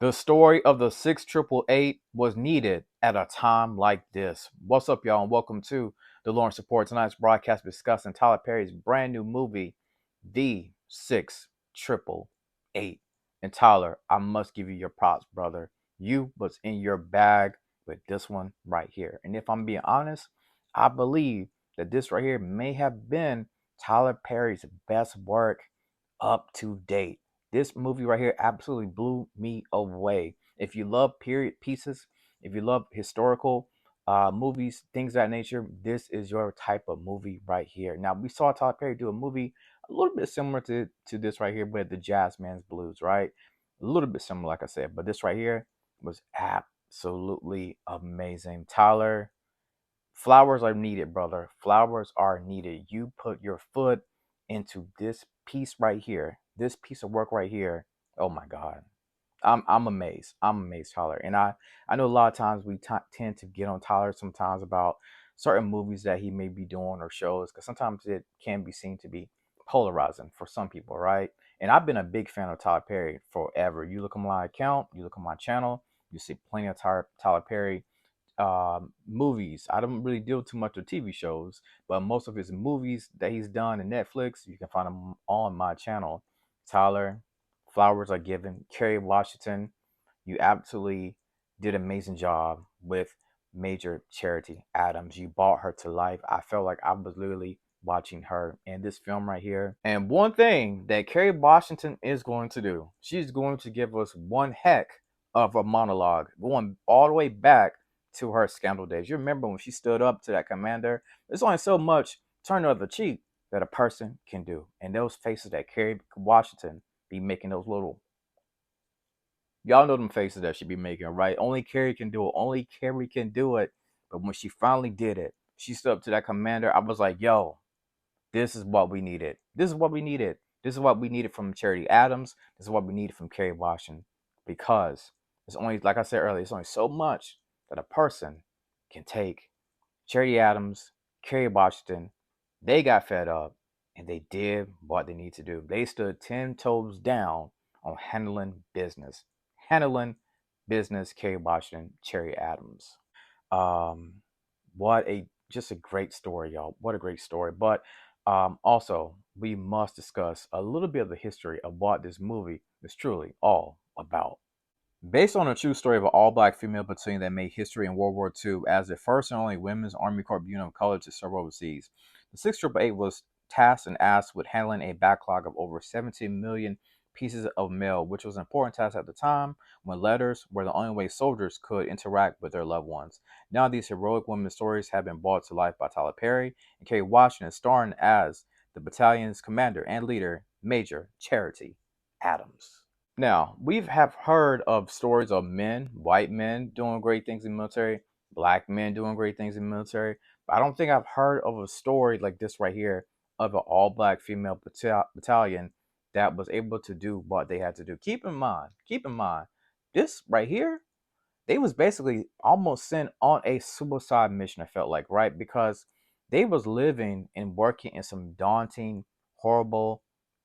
The story of the 6888 was needed at a time like this. What's up, y'all, and welcome to the Lawrence Support. Tonight's broadcast discussing Tyler Perry's brand new movie, The 6888. And Tyler, I must give you your props, brother. You was in your bag with this one right here. And if I'm being honest, I believe that this right here may have been Tyler Perry's best work up to date. This movie right here absolutely blew me away. If you love period pieces, if you love historical movies, things of that nature, this is your type of movie right here. Now, we saw Tyler Perry do a movie a little bit similar to this right here, but the Jazz Man's Blues, right? A little bit similar, like I said, but this right here was absolutely amazing. Tyler, flowers are needed, brother. Flowers are needed. You put your foot into this piece right here, this piece of work right here. Oh my God. I'm amazed. I'm amazed, Tyler. And I know a lot of times we tend to get on Tyler sometimes about certain movies that he may be doing or shows, because sometimes it can be seen to be polarizing for some people, right? And I've been a big fan of Tyler Perry forever. You look on my account, you look on my channel, you see plenty of Tyler Perry movies. I don't really deal too much with TV shows, but most of his movies that he's done in Netflix, you can find them on my channel. Tyler, flowers are given. Kerry Washington, you absolutely did an amazing job with Major Charity Adams. You brought her to life. I felt like I was literally watching her in this film right here. And one thing that Kerry Washington is going to do, she's going to give us one heck of a monologue, going all the way back to her scandal days. You remember when she stood up to that commander? There's only so much turn the other cheek that a person can do. And those faces that Kerry Washington be making, those little, y'all know them faces that she be making, right? Only Carrie can do it. Only Carrie can do it. But when she finally did it, she stood up to that commander. I was like, yo, this is what we needed. This is what we needed. This is what we needed from Charity Adams. This is what we needed from Kerry Washington. Because it's only, like I said earlier, it's only so much that a person can take. Charity Adams, Kerry Washington, they got fed up and they did what they need to do. They stood 10 toes down on handling business. Handling business, Kerry Washington, Cherry Adams. Um, what a just a great story, y'all. What a great story. But also, we must discuss a little bit of the history of what this movie is truly all about. Based on a true story of an all-black female platoon that made history in World War II as the first and only women's Army Corps unit of color to serve overseas, the 6888 was tasked and asked with handling a backlog of over 17 million pieces of mail, which was an important task at the time when letters were the only way soldiers could interact with their loved ones. Now, these heroic women's stories have been brought to life by Tyler Perry and Kerry Washington, starring as the battalion's commander and leader, Major Charity Adams. Now, we have heard of stories of men, white men doing great things in the military, black men doing great things in the military, but I don't think I've heard of a story like this right here of an all black female battalion that was able to do what they had to do. Keep in mind, this right here, they was basically almost sent on a suicide mission, I felt like, right? Because they was living and working in some daunting, horrible,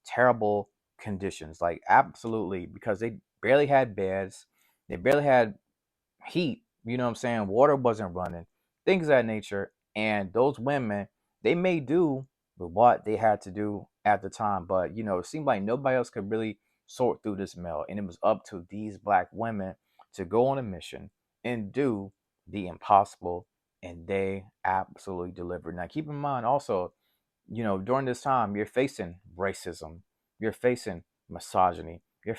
terrible conditions. Like absolutely, because they barely had beds, they barely had heat, you know what I'm saying? Water wasn't running, things of that nature. And those women, they may do with what they had to do at the time, but it seemed like nobody else could really sort through this mail. And it was up to these black women to go on a mission and do the impossible. And they absolutely delivered. Now, keep in mind also, during this time, you're facing racism, you're facing misogyny, you're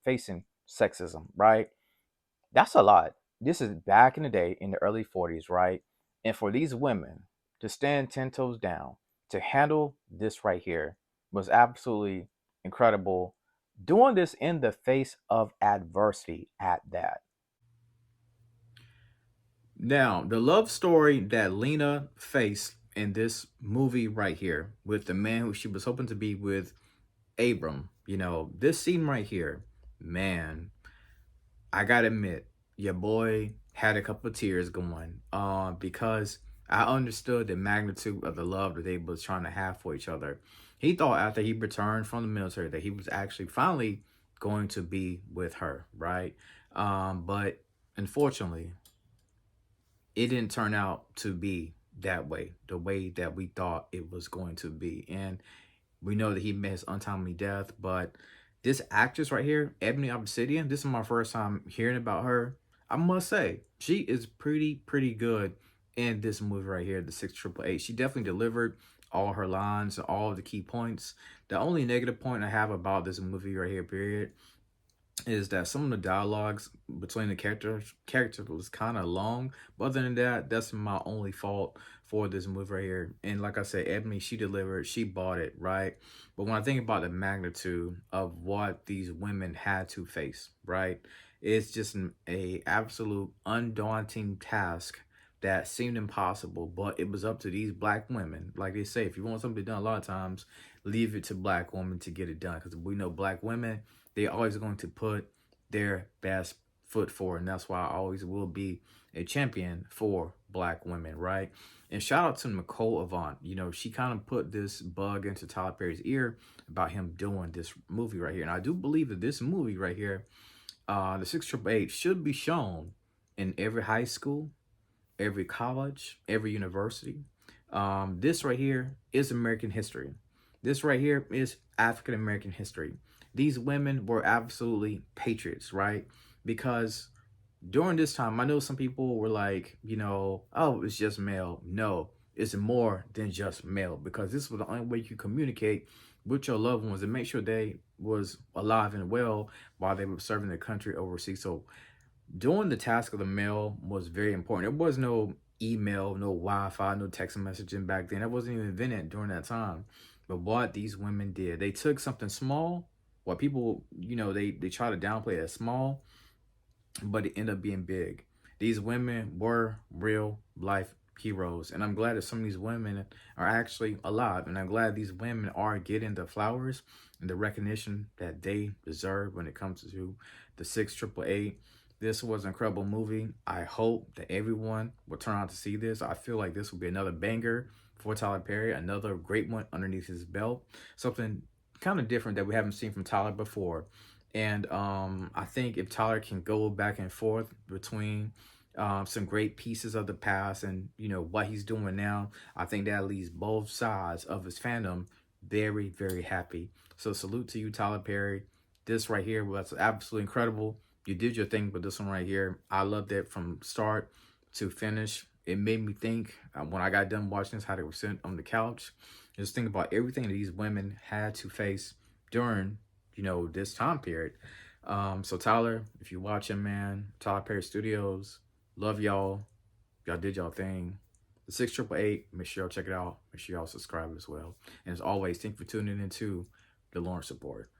facing sexism, right? That's a lot. This is back in the day in the early 40s, right? And for these women to stand 10 toes down, to handle this right here was absolutely incredible. Doing this in the face of adversity at that. Now, the love story that Lena faced in this movie right here with the man who she was hoping to be with, Abram, this scene right here, man, I gotta admit, your boy had a couple of tears going, because I understood the magnitude of the love that they was trying to have for each other. He thought after he returned from the military that he was actually finally going to be with her, right? But unfortunately, it didn't turn out to be that way, the way that we thought it was going to be. And we know that he met his untimely death, but this actress right here, Ebony Obsidian, this is my first time hearing about her. I must say, she is pretty good in this movie right here, the 6888. She definitely delivered all her lines, all of the key points. The only negative point I have about this movie right here, period, is that some of the dialogues between the characters was kind of long. But other than that, that's my only fault for this movie right here. And like I said, Ebony, she delivered, she bought it, right? But when I think about the magnitude of what these women had to face, right, it's just a absolute undaunting task that seemed impossible, but it was up to these black women. Like they say, if you want something done, a lot of times leave it to black women to get it done, because we know black women, they always going to put their best foot forward, and that's why I always will be a champion for black women, right? And shout out to Nicole Avant. You know, she kind of put this bug into Tyler Perry's ear about him doing this movie right here. And I do believe that this movie right here, the 6888, should be shown in every high school, every college, every university. This right here is American history. This right here is African American history. These women were absolutely patriots, right? Because during this time, I know some people were like, you know, oh, it's just male. No, it's more than just male, because this was the only way you communicate with your loved ones and make sure they was alive and well while they were serving their country overseas. So doing the task of the mail was very important. There was no email, no Wi-Fi, no text messaging back then. That wasn't even invented during that time. But what these women did, they took something small, what people, you know, they try to downplay it as small, but it ended up being big. These women were real life heroes, and I'm glad that some of these women are actually alive, and I'm glad these women are getting the flowers and the recognition that they deserve when it comes to the 6888. This was an incredible movie. I hope that everyone will turn out to see this. I feel like this will be another banger for Tyler Perry, another great one underneath his belt, something kind of different that we haven't seen from Tyler before. And I think if Tyler can go back and forth between some great pieces of the past and, you know, what he's doing now, I think that leaves both sides of his fandom very happy. So salute to you, Tyler Perry. This right here was absolutely incredible. You did your thing with this one right here. I loved it from start to finish. It made me think, when I got done watching this, how they were sitting on the couch, just think about everything that these women had to face during, you know, this time period. So Tyler, if you're watching, man, Tyler Perry Studios, love y'all. Y'all did y'all thing. The 6888, make sure y'all check it out. Make sure y'all subscribe as well. And as always, thank you for tuning into the Lawrence Report.